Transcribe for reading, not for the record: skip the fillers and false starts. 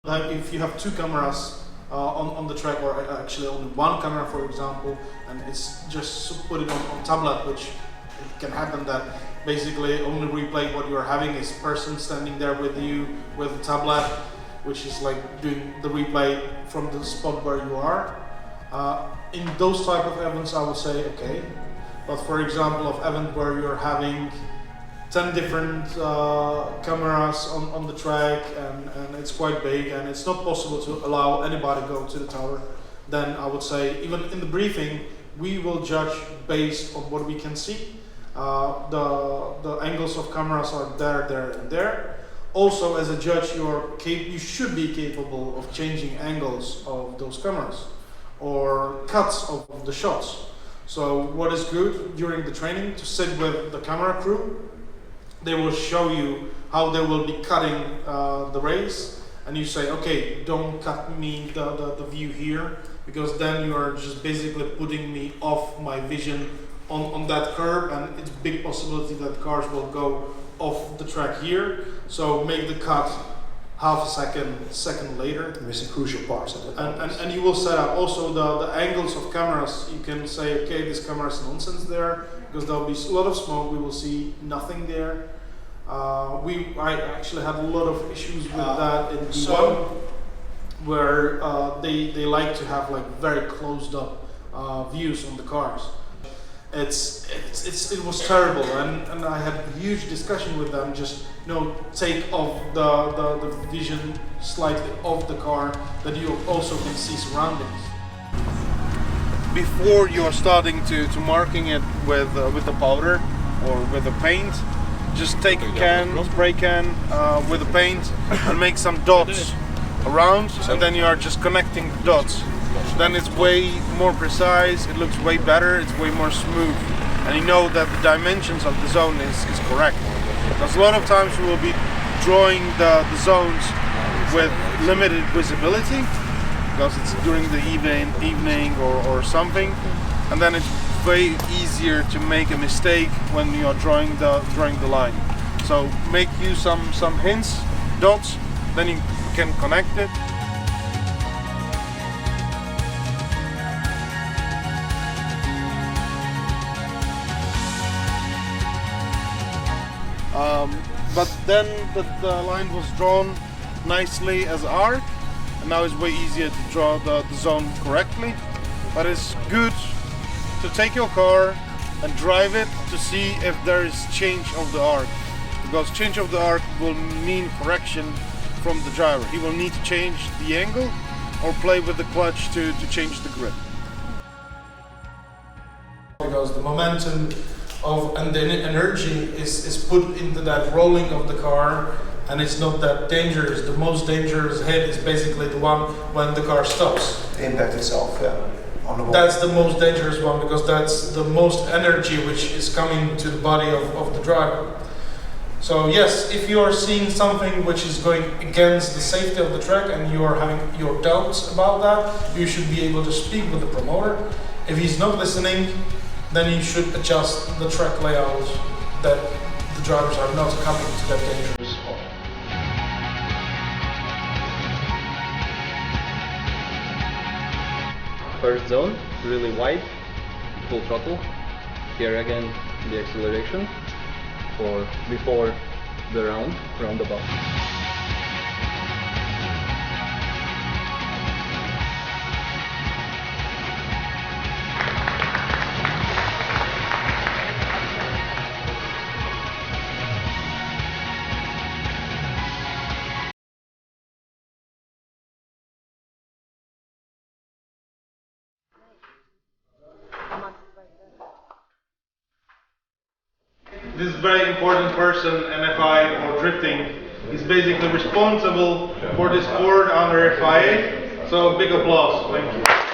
If you have two cameras on the track, or actually only one camera, for example, and it's just put it on tablet, which it can happen that basically only replay what you're having is person standing there with you with a tablet, which is like doing the replay from the spot where you are. In those type of events, I would say okay, but for example, of event where you're having 10 different cameras on the track, and it's quite big, and it's not possible to allow anybody to go to the tower, then I would say, even in the briefing, we will judge based on what we can see. The angles of cameras are there, and there. Also, as a judge, you should be capable of changing angles of those cameras or cuts of the shots. So what is good during the training, to sit with the camera crew. They will show you how they will be cutting the race, and you say, okay, don't cut me the view here, because then you are just basically putting me off my vision on that curve, and it's big possibility that cars will go off the track here. So make the cut half a second later. It's a crucial part. And you will set up also the angles of cameras. You can say, okay, this camera is nonsense there, because there will be a lot of smoke, we will see nothing there. I actually had a lot of issues with that in D1, where they like to have like very closed up views on the cars. It was terrible, and I had a huge discussion with them. Just take off the vision slightly of the car, that you also can see surroundings. Before you're starting to marking it with the powder or with the paint, just take a spray can with the paint and make some dots around, and then you are just connecting the dots. Then it's way more precise, it looks way better, it's way more smooth, and you know that the dimensions of the zone is correct. Because a lot of times we will be drawing the zones with limited visibility, because it's during the evening or something, and then it's way easier to make a mistake when you are drawing the line. So make use some hints, dots, then you can connect it. But then the line was drawn nicely as arc, and now it's way easier to draw the zone correctly. But it's good to take your car and drive it to see if there is change of the arc, because change of the arc will mean correction from the driver. He will need to change the angle or play with the clutch to change the grip. Because the momentum and the energy is put into that rolling of the car, and it's not that dangerous. The most dangerous hit is basically the one when the car stops. The impact itself, yeah. That's the most dangerous one, because that's the most energy which is coming to the body of the driver. So yes, if you are seeing something which is going against the safety of the track and you are having your doubts about that, you should be able to speak with the promoter. If he's not listening, then you should adjust the track layout, that the drivers are not coming to that dangerous spot. First zone, really wide, full throttle. Here again, the acceleration for before the roundabout. This very important person, NFI or drifting, is basically responsible for this sport under FIA. So big applause. Thank you.